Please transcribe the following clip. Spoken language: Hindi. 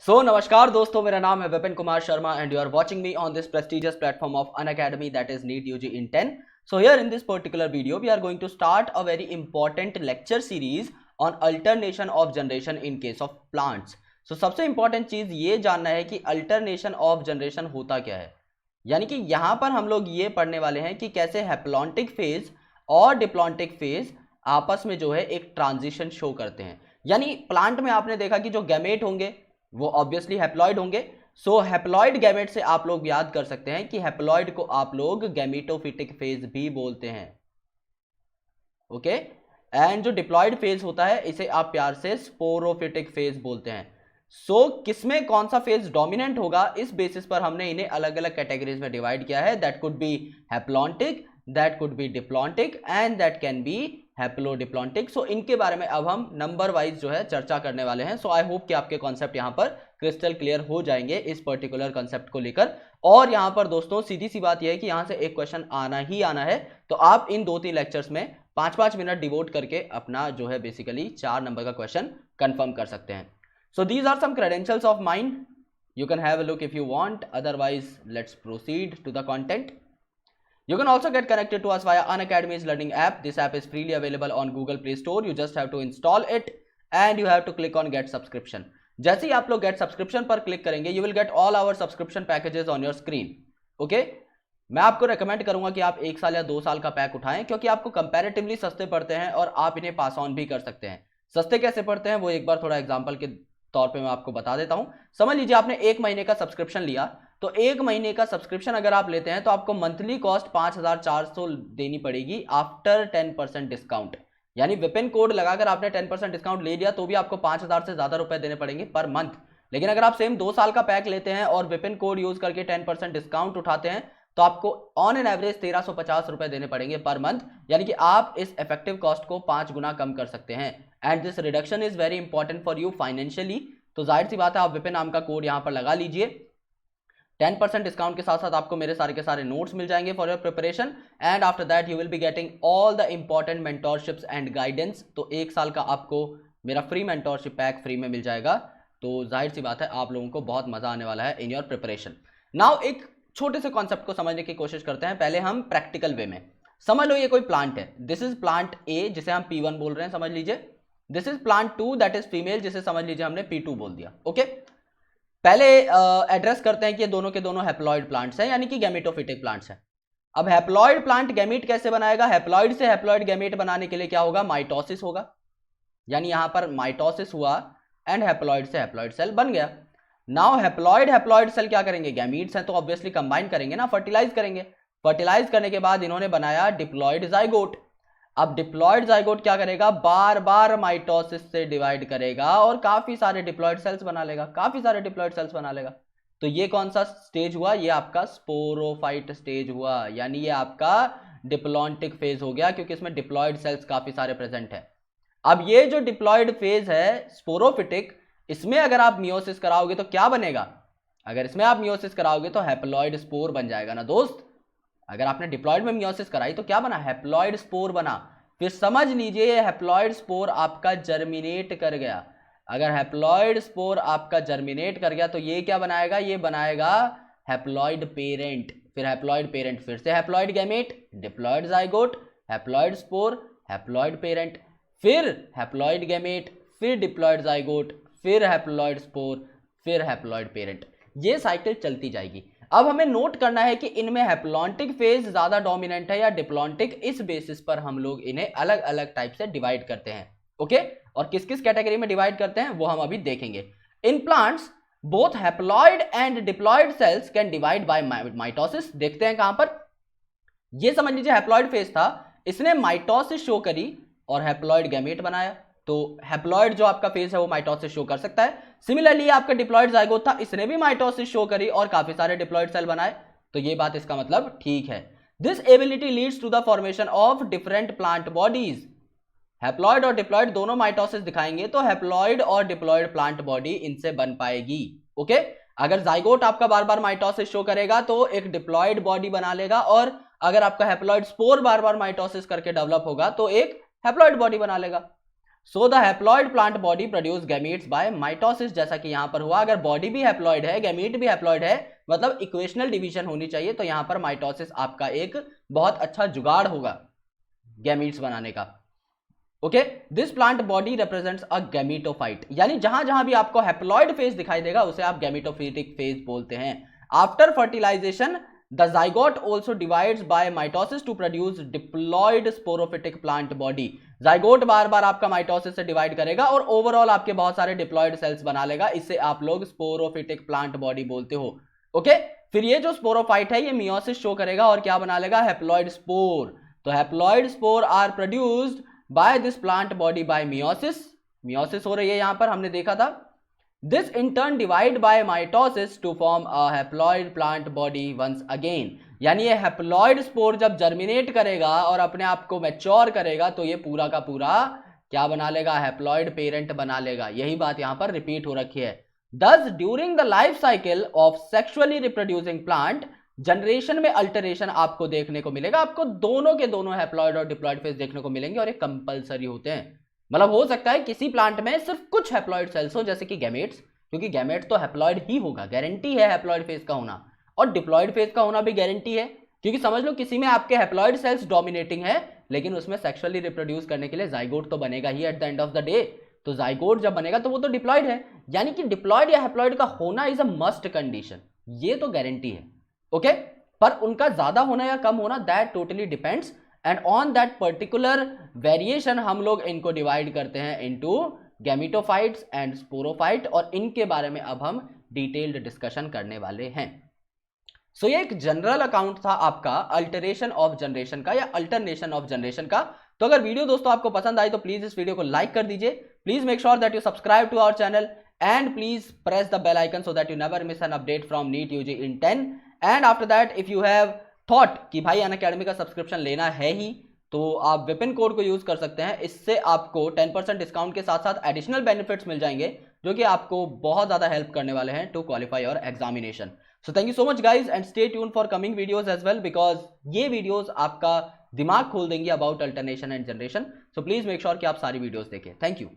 नमस्कार दोस्तों, मेरा नाम है Vipin Kumar Sharma and you are watching me on this prestigious platform of Unacademy, that is NEET UG in 10. So here in this particular video we are going to start a very important lecture series on alternation of generation in case of plants. So सबसे important चीज ये जानना है कि alternation of generation होता क्या है, यानी कि यहाँ पर हम लोग ये पढ़ने वाले हैं कि कैसे हैप्लॉन्टिक फेज और डिप्लॉन्टिक फेज आपस में जो है एक ट्रांजिशन शो करते हैं। यानी प्लांट में आपने देखा कि जो गैमेट होंगे वो ऑब्वियसली हैप्लॉइड होंगे। सो हैप्लॉइड गैमेट से आप लोग याद कर सकते हैं कि हैप्लॉइड को आप लोग गैमेटोफिटिक फेज भी बोलते हैं। ओके, एंड जो डिप्लॉइड फेज होता है इसे आप प्यार से स्पोरोफिटिक फेज बोलते हैं। सो किसमें कौन सा फेज डोमिनेंट होगा, इस बेसिस पर हमने इन्हें अलग अलग कैटेगरीज में डिवाइड किया है। That could be haplontic, that could be diplontic and that can be haplodiplontic. So इनके बारे में अब हम नंबर वाइज जो है चर्चा करने वाले हैं। सो आई होप कि आपके कॉन्सेप्ट यहाँ पर क्रिस्टल क्लियर हो जाएंगे इस पर्टिकुलर कॉन्सेप्ट को लेकर। और यहाँ पर दोस्तों सीधी सी बात यह है कि यहाँ से एक क्वेश्चन आना ही आना है, तो आप इन 2-3 लेक्चर्स में 5-5 मिनट डिवोट करके अपना जो है बेसिकली 4 नंबर का क्वेश्चन कंफर्म कर सकते हैं। So these are some credentials of mine, you can have a look if you want, otherwise let's proceed to the content. You can also get connected to us via Unacademy's learning app. This app is freely available on Google Play Store. You just have to install it and you have to click on get subscription. जैसे ही आप लोग get subscription पर क्लिक करेंगे, you will get all our subscription packages on your screen. Okay? मैं आपको रेकमेंड करूंगा कि आप 1 साल या 2 साल का पैक उठाएं, क्योंकि आपको कंपैरेटिवली सस्ते पड़ते हैं और आप इन्हें पास ऑन भी कर सकते हैं। सस्ते कैसे पड़ते हैं वो एक बार थोड़ा एग्जाम्पल के तौर पे मैं आपको बता देता हूं। समझ लीजिए आपने 1 महीने का सब्सक्रिप्शन लिया, तो 1 महीने का सब्सक्रिप्शन अगर आप लेते हैं तो आपको मंथली कॉस्ट 5400 देनी पड़ेगी आफ्टर 10% डिस्काउंट। यानी विपिन कोड लगाकर आपने 10% डिस्काउंट ले लिया तो भी आपको 5000 से ज्यादा रुपए देने पड़ेंगे पर मंथ। लेकिन अगर आप सेम 2 साल का पैक लेते हैं और विपिन कोड यूज करके 10% डिस्काउंट उठाते हैं तो आपको ऑन एन एवरेज 1350 रुपए देने पड़ेंगे पर मंथ। यानी कि आप इस इफेक्टिव कॉस्ट को 5 गुना कम कर सकते हैं। And this reduction is very important for you financially. तो जाहिर सी बात है आप विपिन नाम का कोड यहां पर लगा लीजिए। 10% डिस्काउंट के साथ साथ आपको मेरे सारे के सारे नोट्स मिल जाएंगे for your preparation and after that you will be getting all the important mentorships and guidance. तो 1 साल का आपको मेरा फ्री मेंटोरशिप पैक फ्री में मिल जाएगा। तो जाहिर सी बात है आप लोगों को बहुत मजा आने वाला है इन योर प्रिपरेशन। नाउ एक छोटे से कॉन्सेप्ट को समझने की कोशिश करते हैं। पहले हम प्रैक्टिकल वे में समझ लो, ये कोई प्लांट है, दिस इज प्लांट ए जिसे हम P1 बोल रहे हैं, समझ लीजिए। This is plant 2 that is female जिसे समझ लीजिए हमने P2 बोल दिया। ओके, पहले एड्रेस करते हैं कि ये दोनों के दोनों हैप्लॉइड प्लांट्स हैं, यानी कि गैमेटोफिटिक प्लांट्स हैं। अब हैप्लॉइड प्लांट गैमेट कैसे बनाएगा? हैप्लॉइड से हैप्लॉइड गैमेट बनाने के लिए क्या होगा? माइटोसिस होगा। यानी यहां पर माइटोसिस हुआ एंड हैप्लॉइड से हैप्लॉइड सेल बन गया। नाउ हैप्लॉइड सेल क्या करेंगे? गैमीट्स हैं तो ऑब्वियसली कंबाइन करेंगे ना, फर्टिलाइज करेंगे। फर्टिलाइज करने के बाद इन्होंने बनाया डिप्लॉइड जाइगोट। अब डिप्लॉइड जाइगोट क्या करेगा? बार बार माइटोसिस से डिवाइड करेगा और काफी सारे डिप्लॉइड सेल्स बना लेगा। तो ये कौन सा स्टेज हुआ? ये आपका स्पोरोफाइट स्टेज हुआ, यानी ये आपका डिप्लॉन्टिक फेज हो गया, क्योंकि इसमें डिप्लॉइड सेल्स काफी सारे प्रेजेंट है। अब ये जो डिप्लॉइड फेज है स्पोरोफिटिक, इसमें अगर आप मियोसिस कराओगे तो क्या बनेगा? अगर इसमें आप मियोसिस कराओगे तो हैप्लॉइड स्पोर बन जाएगा ना दोस्त। अगर आपने डिप्लॉइड में मियोसिस कराई तो क्या बना? हैप्लॉइड स्पोर बना। फिर समझ लीजिए हैप्लॉइड स्पोर आपका जर्मिनेट कर गया। अगर हैप्लॉइड स्पोर आपका जर्मिनेट कर गया तो ये क्या बनाएगा? ये बनाएगा हैप्लॉइड पेरेंट। फिर हैप्लॉइड पेरेंट, फिर से haploid gamete, diploid zygote, haploid spore, haploid parent, फिर हैप्लॉइड गैमेट, फिर डिप्लॉइड जाइगोट, फिर हैप्लॉइड स्पोर, फिर हैप्लॉइड पेरेंट। ये साइकिल चलती जाएगी। अब हमें नोट करना है कि इनमें हैप्लॉन्टिक फेज ज्यादा डोमिनेंट है या डिप्लॉन्टिक, इस बेसिस पर हम लोग इन्हें अलग अलग टाइप से डिवाइड करते हैं। ओके, और किस किस कैटेगरी में डिवाइड करते हैं वो हम अभी देखेंगे। In plants both haploid and diploid cells can divide by mitosis. देखते हैं कहां पर। ये समझ लीजिए हैप्लॉइड फेज था, इसने माइटोसिस शो करी और हैप्लॉइड गैमेट बनाया। तो हैप्लॉइड जो आपका फेज है वो माइटोसिस शो कर सकता है। सिमिलरली आपका डिप्लॉइड जाइगोट था, इसने भी माइटोसिस शो करी और काफी सारे डिप्लॉइड सेल बनाए। तो ये बात इसका मतलब ठीक है। This ability leads to the formation of different plant bodies. Haploid और डिप्लॉइड दोनों माइटोसिस दिखाएंगे तो हैप्लॉइड और डिप्लॉइड प्लांट बॉडी इनसे बन पाएगी। ओके, अगर जाइगोट आपका बार बार माइटोसिस शो करेगा तो एक डिप्लॉइड बॉडी बना लेगा, और अगर आपका हैप्लॉइड स्पोर बार बार माइटोसिस करके डेवलप होगा तो एक हैप्लॉइड बॉडी बना लेगा। So the haploid plant body produce gametes by mitosis, जैसा कि यहां पर हुआ। अगर बॉडी भी हैप्लॉइड है, गैमीट भी हैप्लॉइड है, मतलब इक्वेशनल डिवीजन होनी चाहिए, तो यहां पर माइटोसिस आपका एक बहुत अच्छा जुगाड़ होगा गैमीट्स बनाने का। Okay, this plant body represents a gametophyte, यानी जहां जहां भी आपको हैप्लॉइड फेज दिखाई देगा उसे आप गैमीटोफिटिक फेज बोलते हैं। After fertilization the zygote also divides by mitosis to produce diploid sporophytic plant body. Zygote बार बार आपका माइटोसिस से डिवाइड करेगा और ओवरऑल आपके बहुत सारे डिप्लॉयड सेल्स बना लेगा, इससे आप लोग स्पोरोफिटिक प्लांट बॉडी बोलते हो। ओके, फिर ये जो स्पोरोफाइट है ये मियोसिस शो करेगा और क्या बना लेगा, हैप्लॉइड स्पोर। तो haploid spore are produced by this plant body by meiosis, meiosis हो रही है यहां पर, हमने देखा था। This in turn divide by mitosis to form a haploid plant body once again, यानी ये हैप्लॉइड स्पोर जब जर्मिनेट करेगा और अपने आप को मैच्योर करेगा तो ये पूरा का पूरा क्या बना लेगा, हैप्लॉइड पेरेंट बना लेगा। यही बात यहां पर रिपीट हो रखी है। Thus, during the life cycle of sexually reproducing plant, generation में अल्टरेशन आपको देखने को मिलेगा। आपको दोनों के दोनों हैप्लॉइड और डिप्लॉइड फेज देखने को मिलेंगे और ये कंपलसरी होते हैं। मतलब हो सकता है किसी प्लांट में सिर्फ कुछ हैप्लॉइड सेल्स हो, जैसे कि गैमेट्स, क्योंकि गैमेट तो हैप्लॉइड ही होगा, गारंटी है हैप्लॉइड फेज का होना, और डिप्लॉइड फेज का होना भी गारंटी है, क्योंकि समझ लो किसी में आपके हैप्लॉइड सेल्स डोमिनेटिंग है लेकिन उसमें सेक्सुअली रिप्रोड्यूस करने के लिए जाइगोट तो बनेगा ही at the end of the day. तो जाइगोट जब बनेगा तो वो तो डिप्लॉइड है, यानी कि डिप्लॉइड या हैप्लॉइड का होना इज अ मस्ट कंडीशन, ये तो गारंटी है। ओके, पर उनका ज्यादा होना या कम होना that totally depends, and on that particular variation हम लोग इनको डिवाइड करते हैं इनटू गैमीटोफाइट्स एंड स्पोरोफाइट, और इनके बारे में अब हम डिटेल्ड डिस्कशन करने वाले हैं। सो ये एक जनरल अकाउंट था आपका अल्टरेशन ऑफ जनरेशन का या अल्टरनेशन ऑफ जनरेशन का। तो अगर वीडियो दोस्तों आपको पसंद आई तो प्लीज इस वीडियो को लाइक कर दीजिए, please make sure that you subscribe to our channel and please press the bell icon so that you never miss an update from NEET UG in 10। And after that if you have thought कि भाई अनअकैडमी का सब्सक्रिप्शन लेना है ही, तो आप विपिन कोड को यूज कर सकते हैं। इससे आपको 10% डिस्काउंट के साथ साथ एडिशनल बेनिफिट्स मिल जाएंगे जो कि आपको बहुत ज्यादा हेल्प करने वाले हैं to qualify your examination. So thank you so much guys and stay tune for coming videos as well, because ये वीडियोस आपका दिमाग खोल देंगी about alternation and generation. So please make sure कि आप सारी वीडियोस देखें। Thank you.